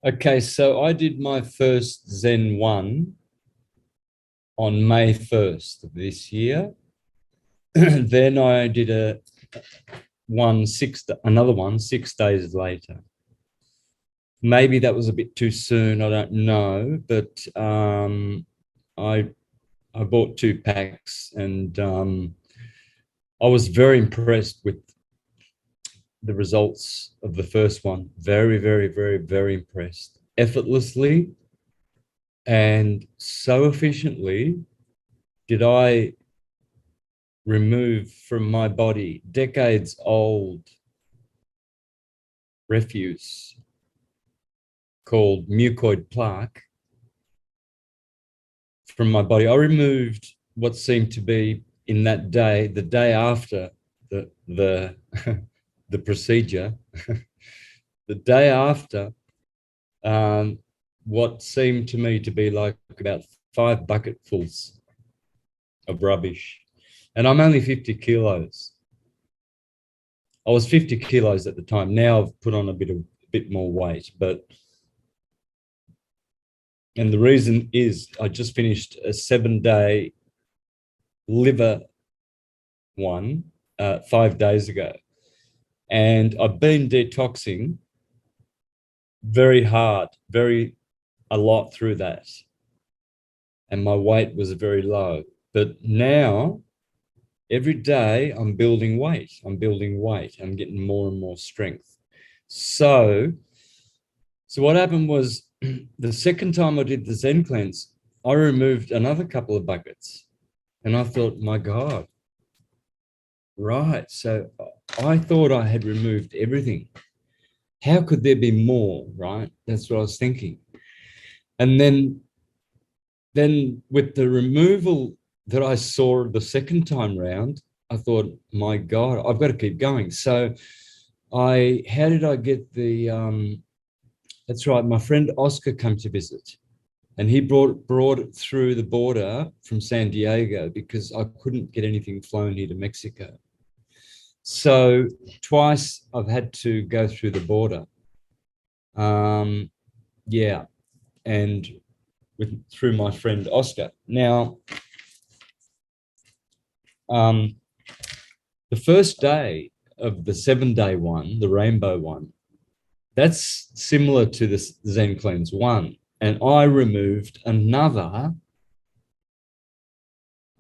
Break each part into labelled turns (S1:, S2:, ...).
S1: Okay, so I did my first Zen 1 on May 1st of this year. Then I did another one 6 days later. Maybe that was a bit too soon, I don't know, but I bought 2 packs, and I was very impressed with the results of the first one. Very, very, very, very impressed. Effortlessly and so efficiently did I remove from my body decades old refuse called mucoid plaque from my body. I removed what seemed to be, in that day, the day after the the procedure, the day after, what seemed to me to be like about 5 bucketfuls of rubbish. And I'm only 50 kilos. I was 50 kilos at the time. Now I've put on a bit more weight, and the reason is I just finished a 7-day liver one 5 days ago, and I've been detoxing very hard, a lot through that, and my weight was very low. But now, every day, I'm building weight. I'm getting more and more strength. So what happened was, the second time I did the ZENCLEANZ, I removed another couple of buckets, and I thought, my God, right. So I thought I had removed everything. How could there be more, right? That's what I was thinking. And then with the removal that I saw the second time round, I thought, my God, I've got to keep going. So how did I get that's right, my friend Oscar came to visit, and he brought it through the border from San Diego, because I couldn't get anything flown here to Mexico. So twice I've had to go through the border. Yeah, and through my friend Oscar. Now, the first day of the 7-day one, the rainbow one, that's similar to the ZENCLEANZ 1. And I removed another,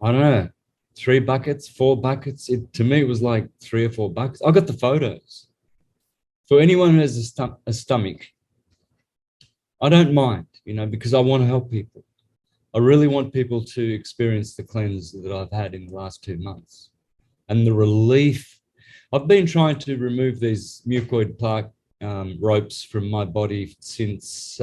S1: I don't know, 3 buckets, 4 buckets. To me, it was like 3 or 4 buckets. I got the photos. For anyone who has a stomach, I don't mind, because I want to help people. I really want people to experience the cleanse that I've had in the last 2 months. And the relief. I've been trying to remove these mucoid plaque ropes from my body since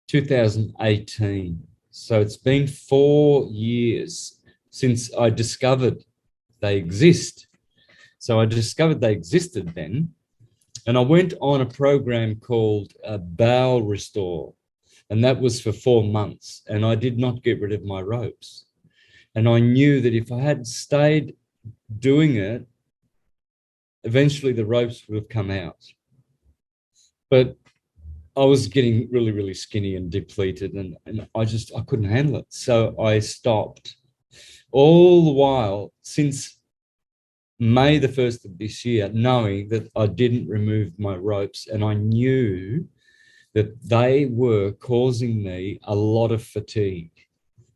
S1: 2018. So it's been 4 years since I discovered they exist. So I discovered they existed then, and I went on a program called Bowel Restore, and that was for 4 months, and I did not get rid of my ropes. And I knew that if I had stayed doing it, eventually the ropes would have come out. But I was getting really, really skinny and depleted, and I couldn't handle it. So I stopped. All the while, since May the 1st of this year, knowing that I didn't remove my ropes, and I knew that they were causing me a lot of fatigue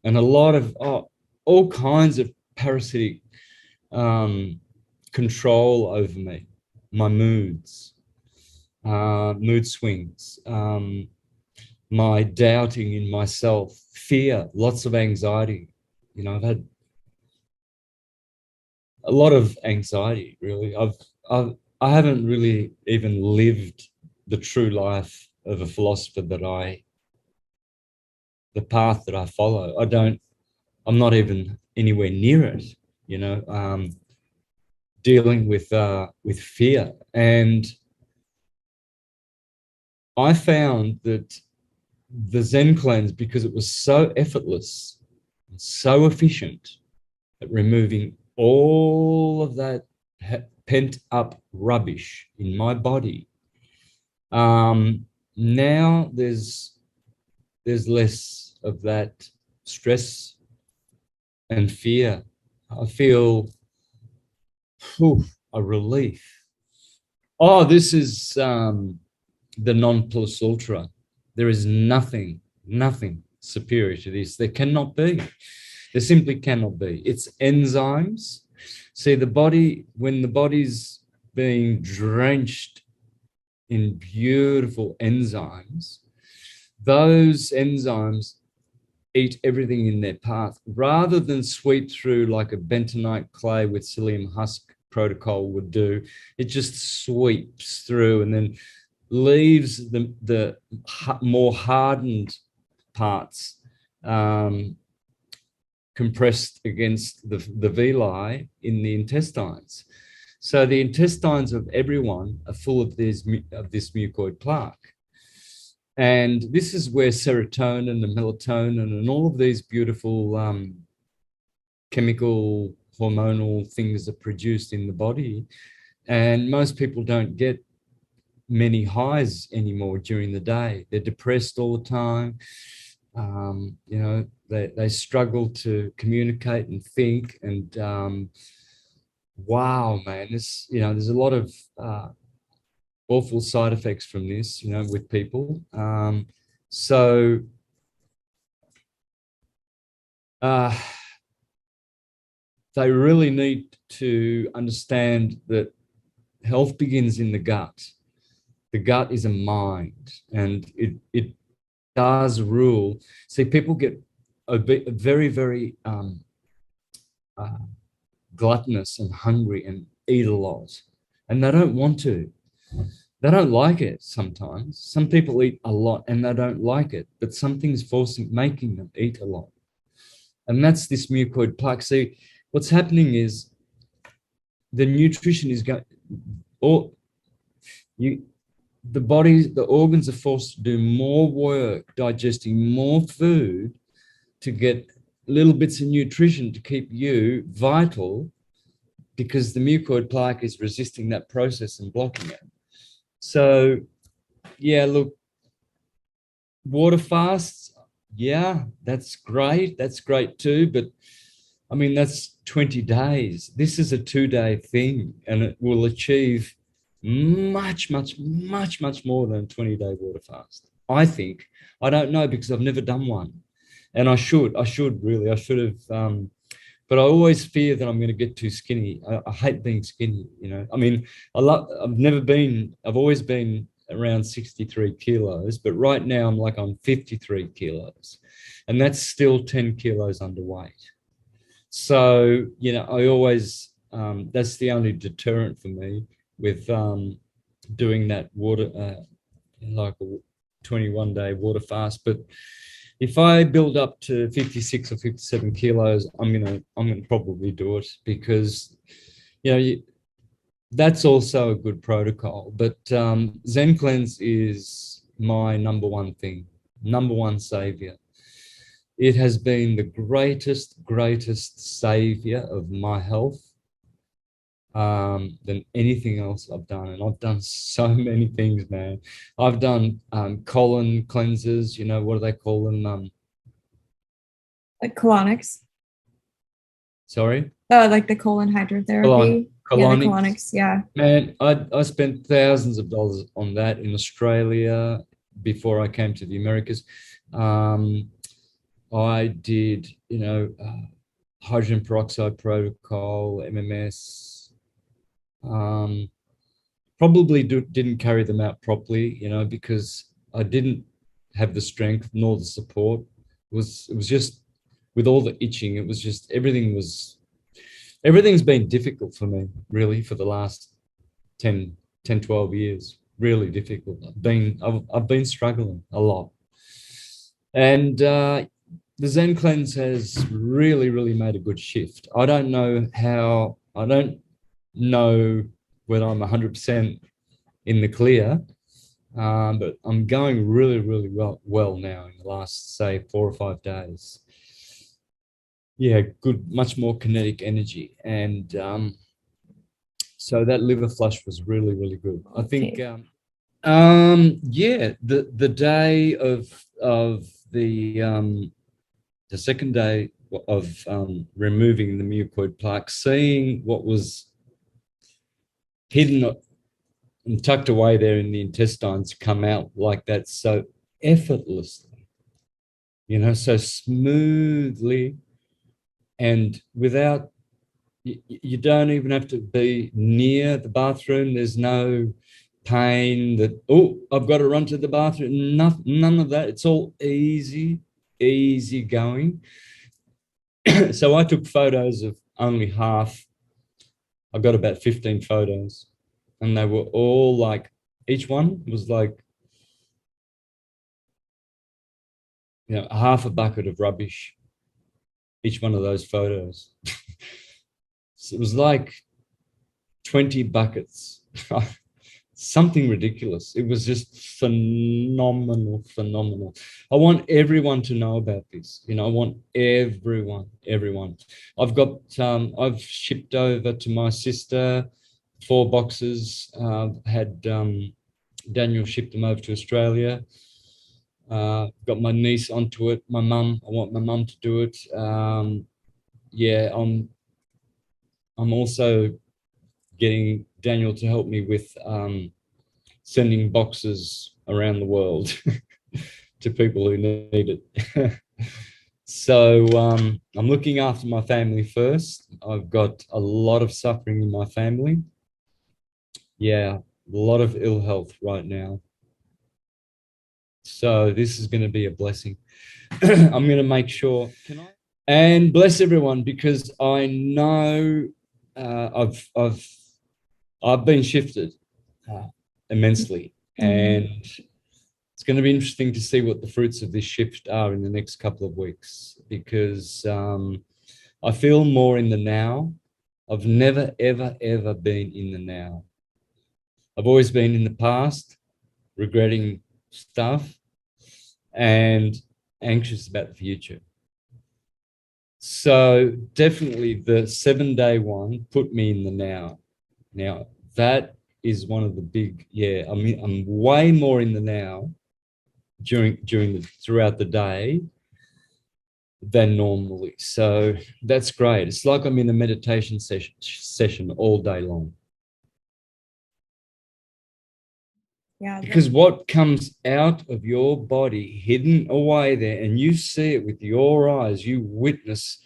S1: and a lot of all kinds of parasitic control over me, my moods, mood swings, my doubting in myself, fear, lots of anxiety. I've had a lot of anxiety, really. I haven't really even lived the true life of a philosopher the path that I follow. I'm not even anywhere near it, dealing with fear. And I found that the ZENCLEANZ, because it was so effortless and so efficient at removing all of that pent up rubbish in my body, now there's less of that stress and fear. I feel a relief. Oh, this is the non plus ultra. There is nothing superior to this. There cannot be. There simply cannot be. It's enzymes. See, the body, when the body's being drenched in beautiful enzymes, those enzymes eat everything in their path rather than sweep through like a bentonite clay with psyllium husk protocol would do. It just sweeps through and then leaves the more hardened parts compressed against the villi in the intestines. So the intestines of everyone are full of this mucoid plaque. And this is where serotonin and melatonin and all of these beautiful chemical, hormonal things are produced in the body. And most people don't get many highs anymore during the day. They're depressed all the time. You know, they struggle to communicate and think. And wow, man, this, you know, there's a lot of awful side effects from this, you know, with people. So they really need to understand that health begins in the gut. The gut is a mind, and it does rule. See, people get very gluttonous and hungry and eat a lot, and they don't want to. They don't like it sometimes. Some people eat a lot and they don't like it, but something's making them eat a lot. And that's this mucoid plaque. See, what's happening is the nutrition is going, the organs are forced to do more work digesting more food to get little bits of nutrition to keep you vital, because the mucoid plaque is resisting that process and blocking it. So, yeah, look, water fasts, yeah, that's great. That's great too. But I mean, that's 20 days. This is a 2-day thing, and it will achieve much more than a 20-day water fast. I think. I don't know, because I've never done one. And I should really, I should have, but I always fear that I'm going to get too skinny. I hate being skinny, you know. I mean, I've always been around 63 kilos, but right now I'm like on 53 kilos, and that's still 10 kilos underweight. So, you know, I always, that's the only deterrent for me with doing that water, like a 21-day water fast. But if I build up to 56 or 57 kilos, I'm gonna probably do it, because, you know, that's also a good protocol. But ZenCleanZ is my number one thing, number one savior. It has been the greatest savior of my health than anything else I've done. And I've done so many things, man. I've done colon cleansers, you know, what do they call them?
S2: Like colonics.
S1: Sorry?
S2: Oh, like the colon hydrotherapy. Yeah, the colonics, yeah.
S1: Man, I spent thousands of dollars on that in Australia before I came to the Americas. I did, you know, hydrogen peroxide protocol, MMS. Probably didn't carry them out properly, you know, because I didn't have the strength nor the support. It was just, with all the itching, it was just, everything's been difficult for me, really, for the last 10, 12 years. Really difficult. I've been struggling a lot. And the ZenCleanZ has really made a good shift. I don't know whether I'm 100% in the clear, but I'm going really well now in the last, say, 4 or 5 days. Yeah, good, much more kinetic energy. And so that liver flush was really good. I think Yeah, the day of the second day of removing the mucoid plaque, seeing what was hidden and tucked away there in the intestines come out like that so effortlessly, so smoothly, and without, you don't even have to be near the bathroom. There's no pain that, oh, I've got to run to the bathroom. None of that. It's all easy going. So I took photos of only half. I got about 15 photos, and they were all like, each one was like, half a bucket of rubbish, each one of those photos. So it was like 20 buckets. Something ridiculous. It was just phenomenal. I want everyone to know about this. I want everyone. I've shipped over to my sister 4 boxes. Had Daniel ship them over to Australia. Got my niece onto it. My mum, I want my mum to do it. Yeah, I'm also getting Daniel to help me with sending boxes around the world to people who need it. So I'm looking after my family first. I've got a lot of suffering in my family. Yeah, a lot of ill health right now. So this is going to be a blessing. I'm going to make sure. And bless everyone, because I know I've been shifted immensely, and it's going to be interesting to see what the fruits of this shift are in the next couple of weeks, because I feel more in the now. I've never, ever been in the now. I've always been in the past, regretting stuff and anxious about the future. So definitely the 7-day one put me in the now. Now that is one of the big, I mean, I'm way more in the now throughout the day than normally. So that's great. It's like I'm in a meditation session all day long.
S2: Yeah.
S1: Because what comes out of your body hidden away there, and you see it with your eyes, you witness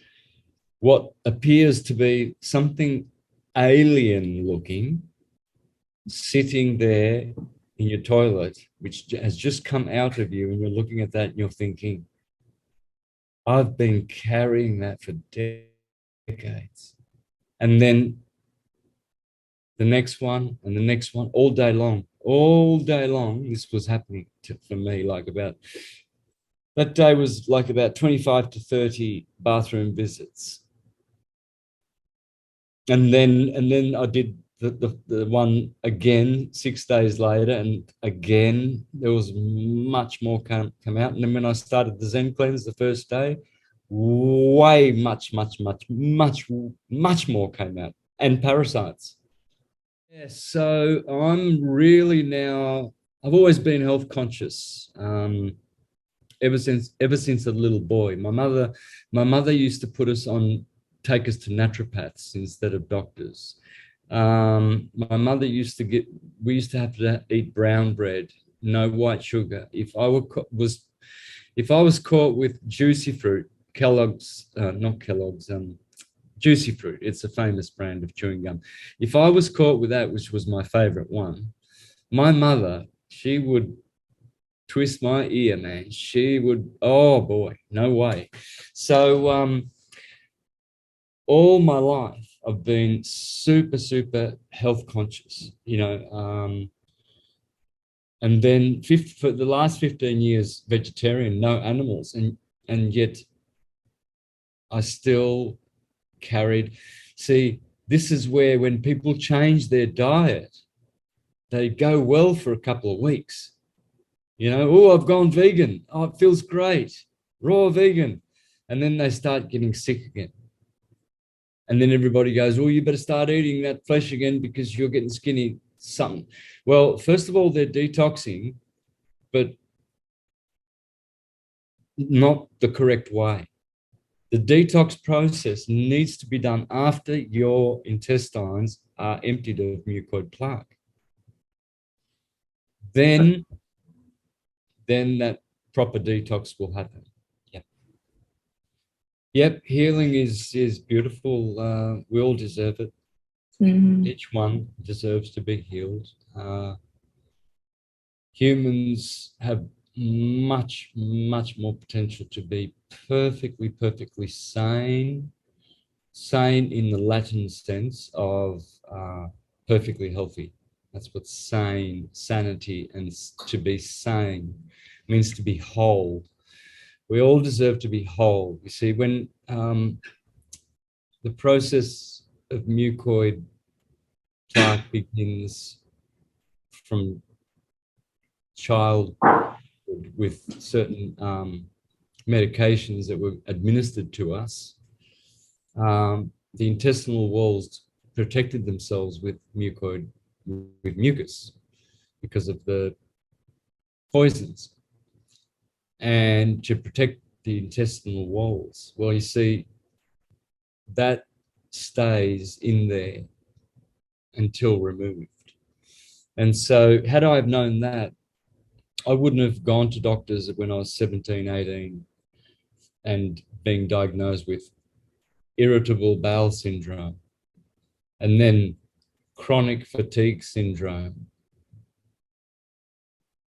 S1: what appears to be something alien looking, sitting there in your toilet, which has just come out of you, and you're looking at that and you're thinking, I've been carrying that for decades. And then the next one and the next one, all day long, this was happening for me. That day was like about 25 to 30 bathroom visits. And then I did the one again 6 days later, and again there was much more come out. And then when I started the ZENCLEANZ the first day, way much more came out, and parasites. Yeah, so I'm really now, I've always been health conscious. Ever since a little boy. My mother used to take us to naturopaths instead of doctors. My mother we used to have to eat brown bread, no white sugar. If I was caught with juicy fruit, not Kellogg's, Juicy Fruit, it's a famous brand of chewing gum. If I was caught with that, which was my favorite one, my mother, she would twist my ear, man. She would, oh boy, no way. So all my life I've been super health conscious, and then for the last 15 years vegetarian, no animals, and yet I still carried. See, this is where when people change their diet, they go well for a couple of weeks. Oh, I've gone vegan. Oh, it feels great. Raw vegan. And then they start getting sick again. And then everybody goes, oh, you better start eating that flesh again because you're getting skinny. something. Well, first of all, they're detoxing, but not the correct way. The detox process needs to be done after your intestines are emptied of mucoid plaque. Then that proper detox will happen. Yep. Yep, healing is beautiful. We all deserve it.
S2: Mm-hmm.
S1: Each one deserves to be healed. Humans have much more potential to be perfectly sane in the Latin sense of perfectly healthy. That's what sanity, and to be sane means, to be whole. We all deserve to be whole. You see, when the process of mucoid plaque begins from childhood with certain medications that were administered to us, the intestinal walls protected themselves with mucus because of the poisons, and to protect the intestinal walls. Well, you see, that stays in there until removed. And so had I have known that, I wouldn't have gone to doctors when I was 17, 18 and being diagnosed with irritable bowel syndrome and then chronic fatigue syndrome.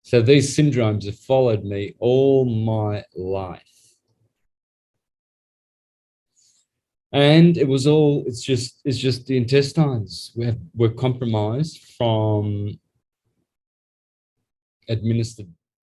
S1: So these syndromes have followed me all my life. And it's just the intestines. We're compromised from administered